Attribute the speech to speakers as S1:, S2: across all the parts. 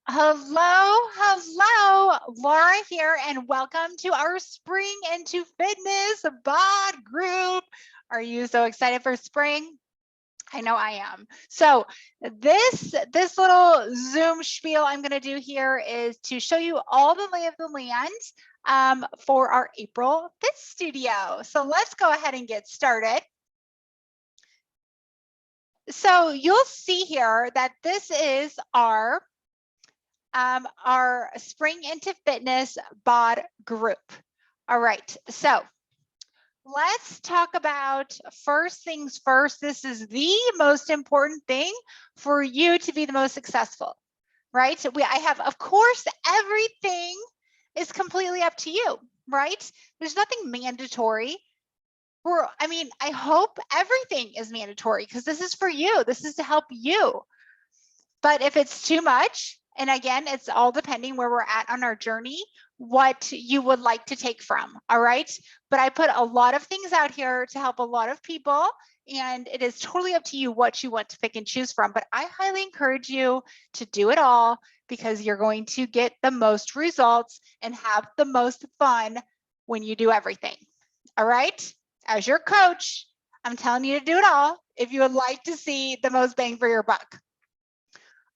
S1: Hello, Laura here, and welcome to our Spring into Fitness bod group. Are you so excited for spring? I know I am. So this little Zoom spiel I'm going to do here is to show you all the lay of the land for our April Fit Studio. So let's go ahead and get started. So you'll see here that this is our Spring into Fitness bod group. All right, so let's talk about first things first. This is the most important thing for you to be the most successful, right? So I have, of course, everything is completely up to you, right? There's nothing mandatory. I hope everything is mandatory because this is for you. This is to help you. But if it's too much, and again, it's all depending where we're at on our journey, what you would like to take from, all right? But I put a lot of things out here to help a lot of people, and it is totally up to you what you want to pick and choose from. But I highly encourage you to do it all because you're going to get the most results and have the most fun when you do everything, all right? As your coach, I'm telling you to do it all if you would like to see the most bang for your buck.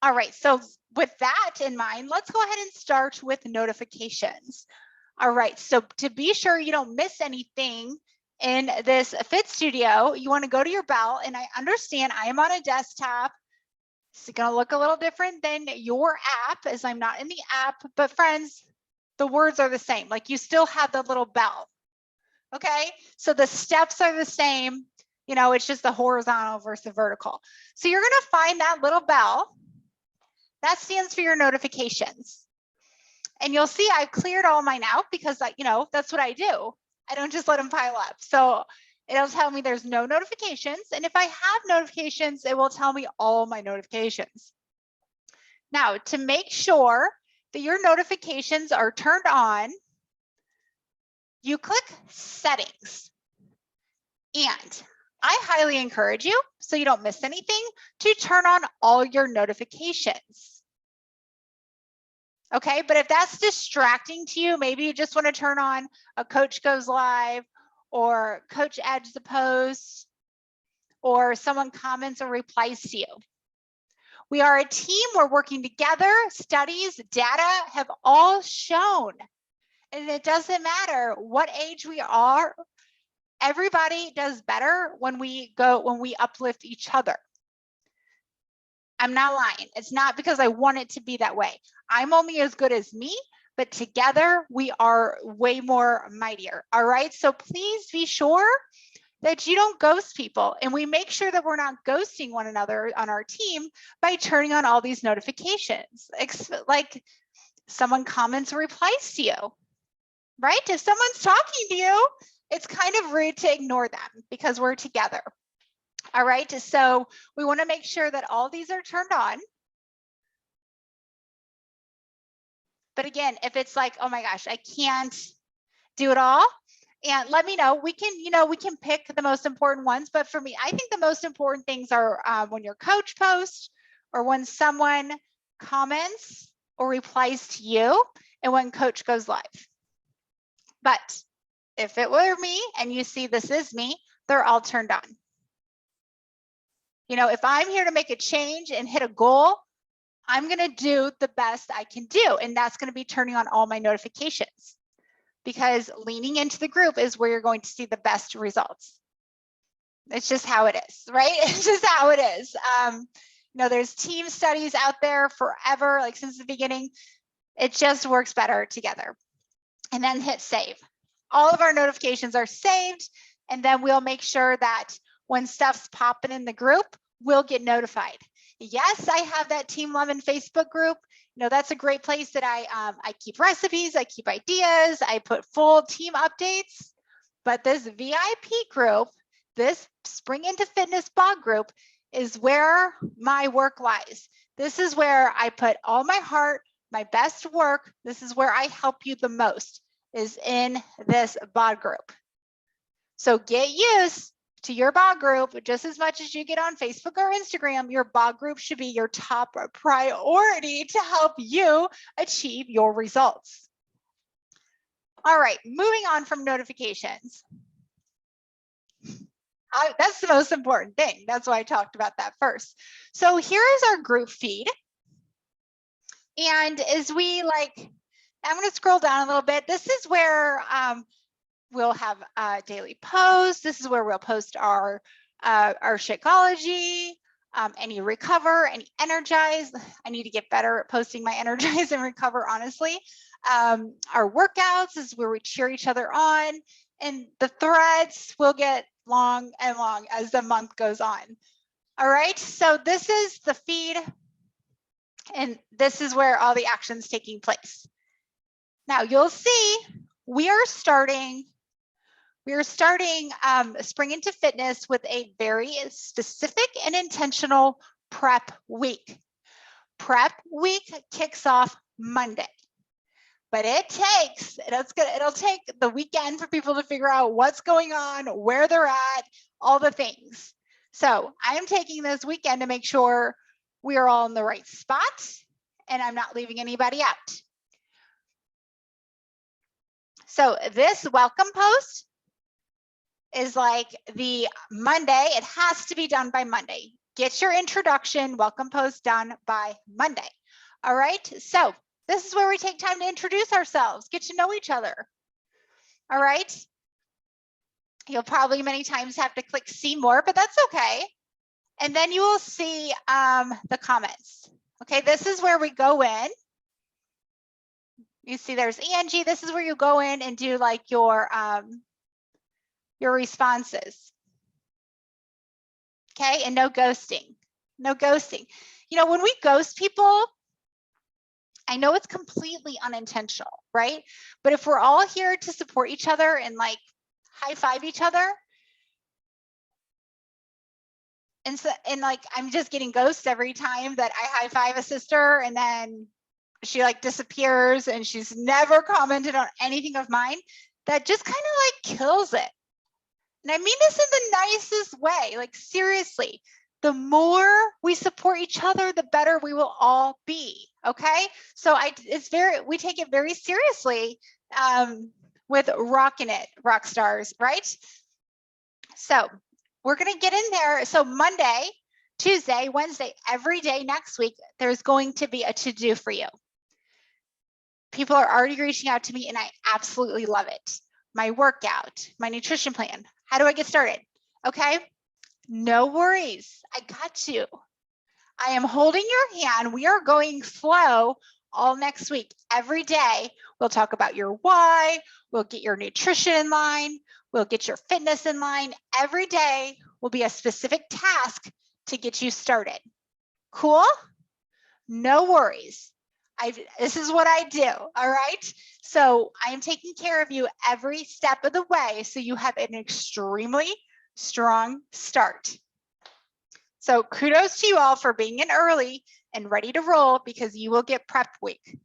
S1: All right, so with that in mind, let's go ahead and start with notifications. All right, so to be sure you don't miss anything in this Fit Studio, you want to go to your bell, and I understand I am on a desktop. It's going to look a little different than your app as I'm not in the app, but friends, the words are the same. Like you still have the little bell, okay? So the steps are the same. You know, it's just the horizontal versus the vertical. So you're going to find that little bell. That stands for your notifications. And you'll see I've cleared all mine out because that's what I do. I don't just let them pile up. So it'll tell me there's no notifications. And if I have notifications, it will tell me all my notifications. Now, to make sure that your notifications are turned on, you click settings. And I highly encourage you, so you don't miss anything, to turn on all your notifications. Okay, but if that's distracting to you, maybe you just want to turn on a coach goes live or coach adds the post or someone comments or replies to you. We are a team, we're working together. Studies, data have all shown, and it doesn't matter what age we are, everybody does better when we uplift each other. I'm not lying. It's not because I want it to be that way. I'm only as good as me, but together we are way more mightier. All right. So please be sure that you don't ghost people, and we make sure that we're not ghosting one another on our team by turning on all these notifications. Like someone comments or replies to you, right? If someone's talking to you, it's kind of rude to ignore them because we're together. All right, so we want to make sure that all these are turned on. But again, if it's like, oh my gosh, I can't do it all, and let me know. We can pick the most important ones. But for me, I think the most important things are when your coach posts or when someone comments or replies to you and when coach goes live. But if it were me and you see this is me, they're all turned on. You know, if I'm here to make a change and hit a goal, I'm going to do the best I can do. And that's going to be turning on all my notifications, because leaning into the group is where you're going to see the best results. It's just how it is, right? It's just how it is. There's team studies out there forever, like since the beginning. It just works better together. And then hit save. All of our notifications are saved, and then we'll make sure that when stuff's popping in the group, we'll get notified. Yes, I have that Team Lemon Facebook group. That's a great place that I keep recipes, I keep ideas, I put full team updates. But this VIP group, this Spring into Fitness bod group, is where my work lies. This is where I put all my heart, my best work. This is where I help you the most, is in this bod group. So get used to your BOG group, just as much as you get on Facebook or Instagram, your BOG group should be your top priority to help you achieve your results. All right, moving on from notifications. That's the most important thing. That's why I talked about that first. So here is our group feed. And as we I'm going to scroll down a little bit. This is where we'll have daily posts. This is where we'll post our Shakeology, any recover, any energize. I need to get better at posting my energize and recover, honestly. Our workouts is where we cheer each other on. And the threads will get long and long as the month goes on. All right, so this is the feed. And this is where all the action's taking place. Now you'll see we are starting Spring into Fitness with a very specific and intentional prep week. Prep week kicks off Monday, but it'll take the weekend for people to figure out what's going on, where they're at, all the things. So I am taking this weekend to make sure we are all in the right spot and I'm not leaving anybody out. So this welcome post is like the Monday. It has to be done by Monday. Get your introduction welcome post done by Monday. All right. So this is where we take time to introduce ourselves, get to know each other. All right. You'll probably many times have to click see more, but that's okay. And then you will see the comments. Okay. This is where we go in. You see there's Angie. This is where you go in and do like your responses. Okay, and no ghosting. No ghosting. You know, when we ghost people, I know it's completely unintentional, right? But if we're all here to support each other and like high five each other, and like I'm just getting ghosts every time that I high five a sister and then she like disappears and she's never commented on anything of mine, that just kind of like kills it. And I mean this in the nicest way, like seriously, the more we support each other, the better we will all be. Okay. So we take it very seriously with rocking it, rock stars, right? So we're going to get in there. So Monday, Tuesday, Wednesday, every day next week, there's going to be a to-do for you. People are already reaching out to me and I absolutely love it. My workout, my nutrition plan. How do I get started? Okay, no worries. I got you. I am holding your hand. We are going slow all next week. Every day, we'll talk about your why. We'll get your nutrition in line. We'll get your fitness in line. Every day will be a specific task to get you started. Cool? No worries. This is what I do, all right? So I am taking care of you every step of the way so you have an extremely strong start. So kudos to you all for being in early and ready to roll because you will get prep week.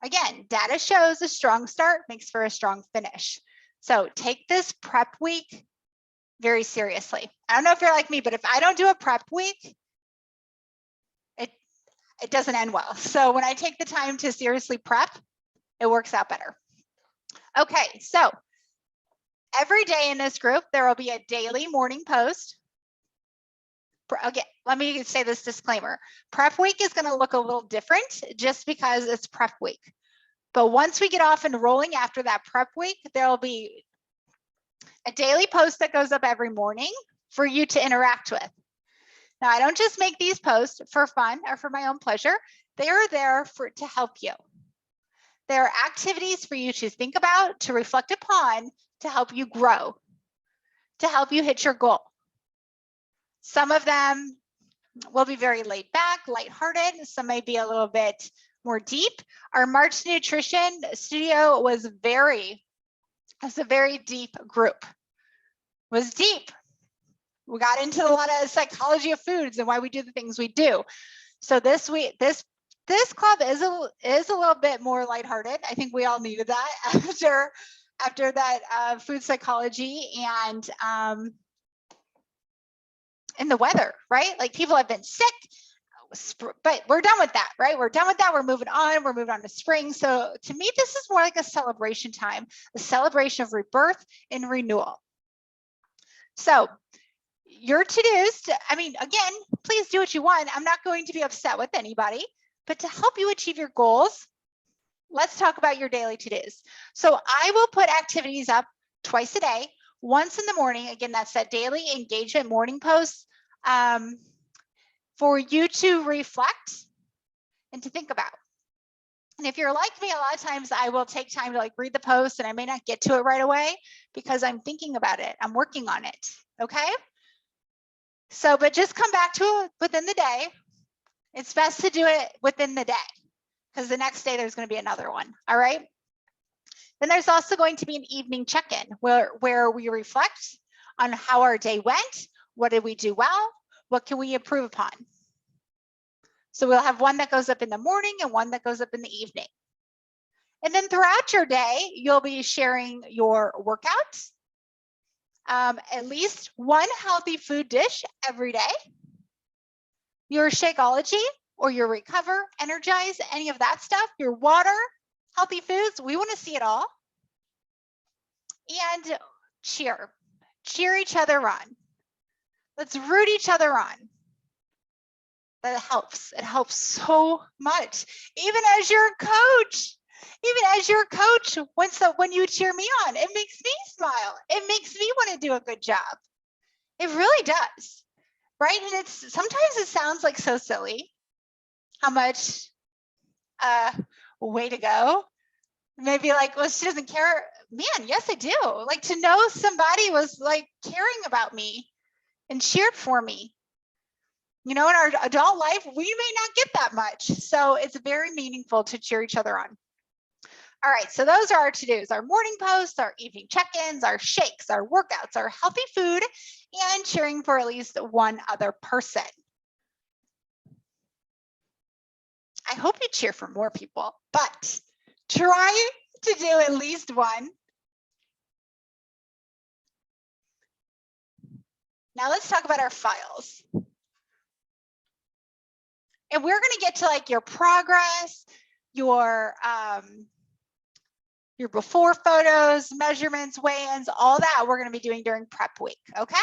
S1: Again, data shows a strong start makes for a strong finish. So take this prep week very seriously. I don't know if you're like me, but if I don't do a prep week, it doesn't end well. So when I take the time to seriously prep, it works out better. Okay, so every day in this group, there will be a daily morning post. Okay, let me say this disclaimer. Prep week is going to look a little different just because it's prep week. But once we get off and rolling after that prep week, there will be a daily post that goes up every morning for you to interact with. Now, I don't just make these posts for fun or for my own pleasure. They are there to help you. There are activities for you to think about, to reflect upon, to help you grow, to help you hit your goal. Some of them will be very laid back, lighthearted. Some may be a little bit more deep. Our March Nutrition Studio was a very deep group. It was deep. We got into a lot of psychology of foods and why we do the things we do. So this club is a little bit more lighthearted. I think we all needed that after that food psychology and in the weather, right? Like people have been sick, but we're done with that, right? We're done with that. We're moving on to spring. So to me, this is more like a celebration time, a celebration of rebirth and renewal. So your to-dos, I mean, again, please do what you want. I'm not going to be upset with anybody, but to help you achieve your goals, let's talk about your daily to-dos. So I will put activities up twice a day, once in the morning. Again, that's that daily engagement morning post for you to reflect and to think about. And if you're like me, a lot of times I will take time to like read the post and I may not get to it right away because I'm thinking about it. I'm working on it. Okay. So, but just come back to it within the day. It's best to do it within the day because the next day there's going to be another one. All right. Then there's also going to be an evening check-in where we reflect on how our day went. What did we do well? What can we improve upon? So we'll have one that goes up in the morning and one that goes up in the evening. And then throughout your day, you'll be sharing your workouts, at least one healthy food dish every day, your Shakeology or your Recover, Energize, any of that stuff, your water, healthy foods, we want to see it all. And cheer each other on. Let's root each other on. That helps. It helps so much. Even as your coach, when you cheer me on, it makes me smile. It makes me want to do a good job. It really does. Right? And sometimes it sounds like so silly how much way to go. Maybe like, well, she doesn't care. Man, yes, I do. Like to know somebody was like caring about me and cheered for me. You know, in our adult life, we may not get that much. So it's very meaningful to cheer each other on. All right, so those are our to-dos, our morning posts, our evening check-ins, our shakes, our workouts, our healthy food, and cheering for at least one other person. I hope you cheer for more people, but try to do at least one. Now let's talk about our files. And we're going to get to like your progress, your before photos, measurements, weigh-ins, all that we're going to be doing during prep week, okay?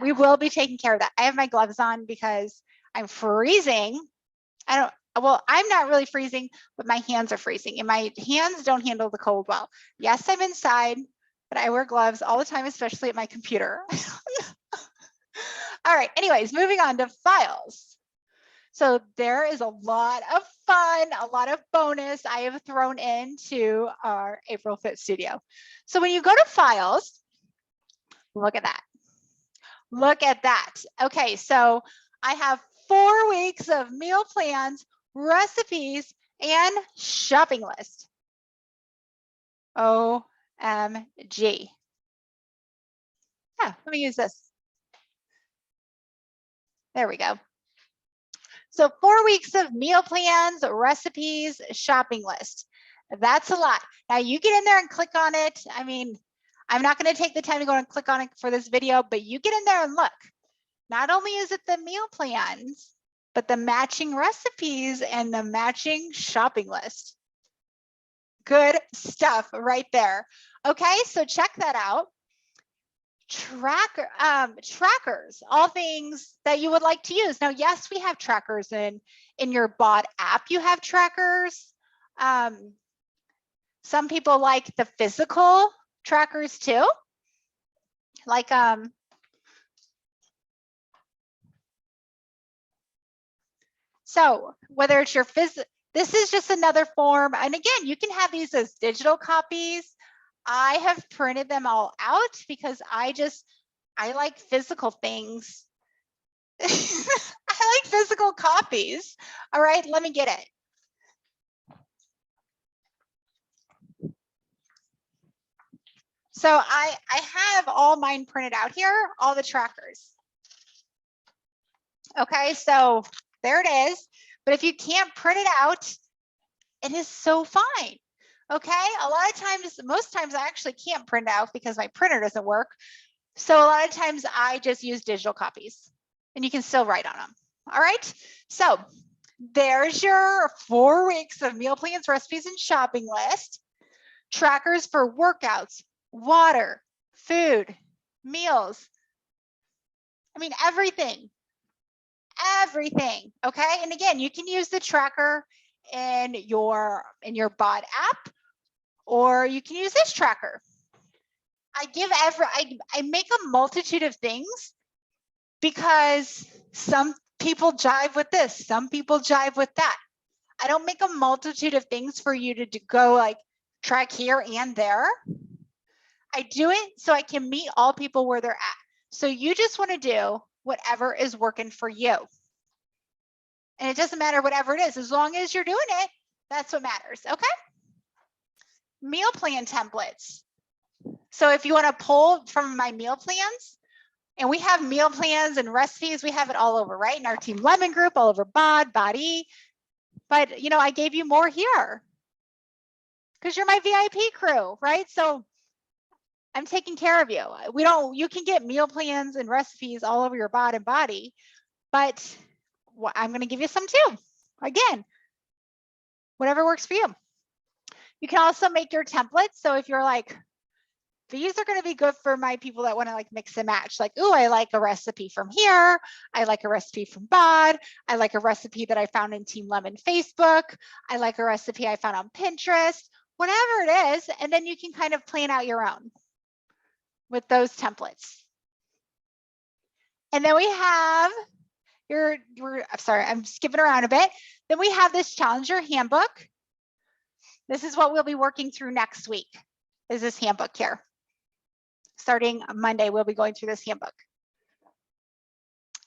S1: We will be taking care of that. I have my gloves on because I'm freezing. I'm not really freezing, but my hands are freezing and my hands don't handle the cold well. Yes, I'm inside, but I wear gloves all the time, especially at my computer. All right, anyways, moving on to files. So there is a lot of fun, a lot of bonus I have thrown into our April Fit Studio. So when you go to files, look at that. Look at that. Okay, so I have 4 weeks of meal plans, recipes, and shopping list. OMG. Yeah, let me use this. There we go. So 4 weeks of meal plans, recipes, shopping list. That's a lot. Now you get in there and click on it. I mean, I'm not going to take the time to go and click on it for this video, but you get in there and look. Not only is it the meal plans, but the matching recipes and the matching shopping list. Good stuff right there. Okay, so check that out. Trackers, all things that you would like to use. Now, yes, we have trackers in your BOD app. You have trackers. Some people like the physical trackers too. Like so whether it's your this is just another form. And again, you can have these as digital copies. I have printed them all out because I like physical things. I like physical copies. All right, let me get it. So I have all mine printed out here, all the trackers. Okay, so there it is. But if you can't print it out, it is so fine. Okay, a lot of times, most times I actually can't print out because my printer doesn't work. So a lot of times I just use digital copies and you can still write on them. All right. So there's your 4 weeks of meal plans, recipes, and shopping list. Trackers for workouts, water, food, meals. I mean, everything. Okay. And again, you can use the tracker in your BOD app, or you can use this tracker. I make a multitude of things because some people jive with this, some people jive with that. I don't make a multitude of things for you to go like track here and there. I do it so I can meet all people where they're at. So you just want to do whatever is working for you. And it doesn't matter whatever it is, as long as you're doing it, that's what matters. Okay. Meal plan templates. So if you want to pull from my meal plans, and we have meal plans and recipes, we have it all over, right? In our Team Lemon group, all over BOD, Body. But, you know, I gave you more here because you're my VIP crew, right? So I'm taking care of you. You can get meal plans and recipes all over your BOD and Body, but I'm going to give you some too. Again, whatever works for you. You can also make your templates. So if you're like, these are going to be good for my people that want to like mix and match. Like, ooh, I like a recipe from here. I like a recipe from BOD. I like a recipe that I found in Team Lemon Facebook. I like a recipe I found on Pinterest, whatever it is. And then you can kind of plan out your own with those templates. And then we have I'm sorry, I'm skipping around a bit. Then we have this Challenger handbook. This is what we'll be working through next week, is this handbook here. Starting Monday, we'll be going through this handbook.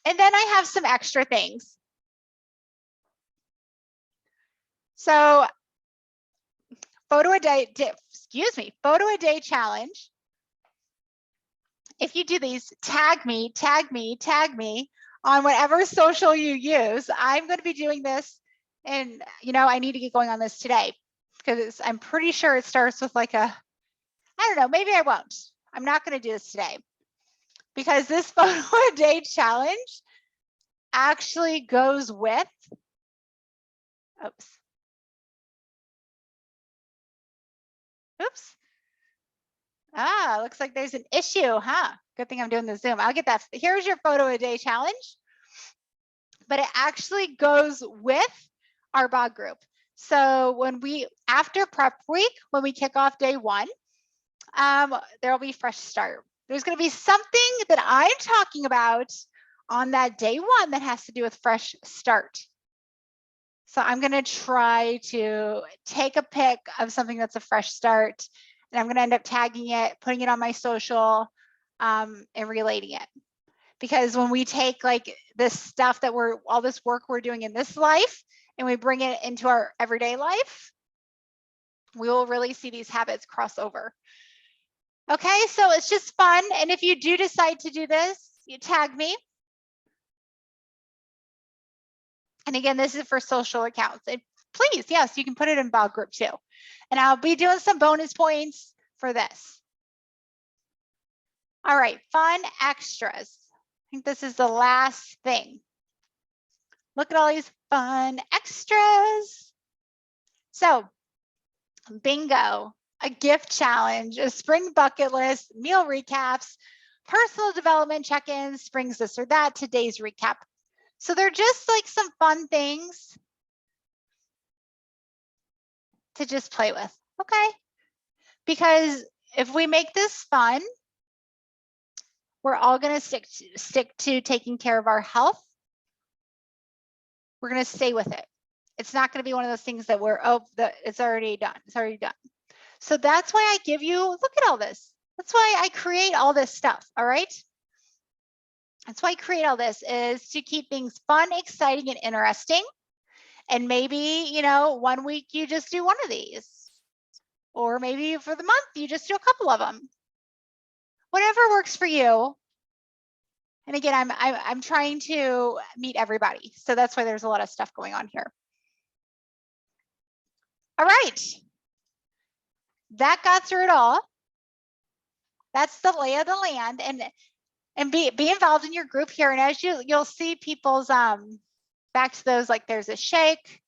S1: And then I have some extra things. So photo a day challenge. If you do these, tag me on whatever social you use. I'm going to be doing this, and you know, I need to get going on this today because I'm pretty sure it starts with like I don't know, maybe I won't. I'm not going to do this today because this photo a day challenge actually goes with, oops. Looks like there's an issue, huh? Good thing I'm doing the Zoom. I'll get that. Here's your photo a day challenge, but it actually goes with our BOD group. So after prep week, when we kick off day 1, there'll be fresh start. There's going to be something that I'm talking about on that day 1 that has to do with fresh start. So I'm going to try to take a pic of something that's a fresh start, and I'm going to end up tagging it, putting it on my social, and relating it. Because when we take like this stuff that all this work we're doing in this life, and we bring it into our everyday life, we will really see these habits cross over. Okay, so it's just fun. And if you do decide to do this, you tag me. And again, this is for social accounts. And please, yes, you can put it in BOD group too. And I'll be doing some bonus points for this. All right, fun extras. I think this is the last thing. Look at all these fun extras. So, bingo, a gift challenge, a spring bucket list, meal recaps, personal development check-ins, springs this or that, today's recap. So they're just like some fun things to just play with, okay? Because if we make this fun, we're all going to stick to taking care of our health. We're going to stay with it. It's not going to be one of those things that it's already done. It's already done. So that's why I give you, look at all this. That's why I create all this stuff, all right? That's why I create all this, is to keep things fun, exciting, and interesting. And maybe, you know, 1 week you just do one of these. Or maybe for the month, you just do a couple of them. Whatever works for you. And again, I'm trying to meet everybody. So that's why there's a lot of stuff going on here. All right. That got through it all. That's the lay of the land, and be involved in your group here. And as you'll see people's back to those, like there's a shake,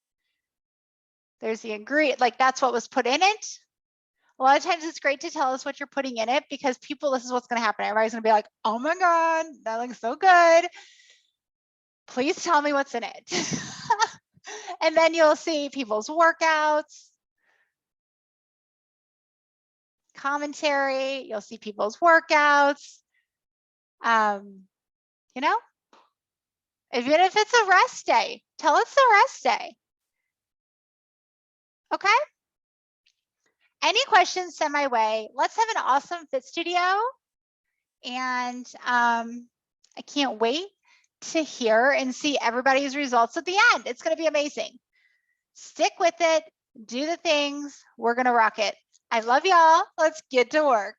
S1: there's the ingredient, like that's what was put in it. A lot of times it's great to tell us what you're putting in it, because people, this is what's going to happen. Everybody's going to be like, oh my God, that looks so good. Please tell me what's in it. And then you'll see people's workouts, commentary, you'll see people's workouts. You know, even if it's a rest day, tell us the rest day. Okay. Any questions, send my way. Let's have an awesome Fit Studio. And I can't wait to hear and see everybody's results at the end. It's going to be amazing. Stick with it. Do the things. We're going to rock it. I love y'all. Let's get to work.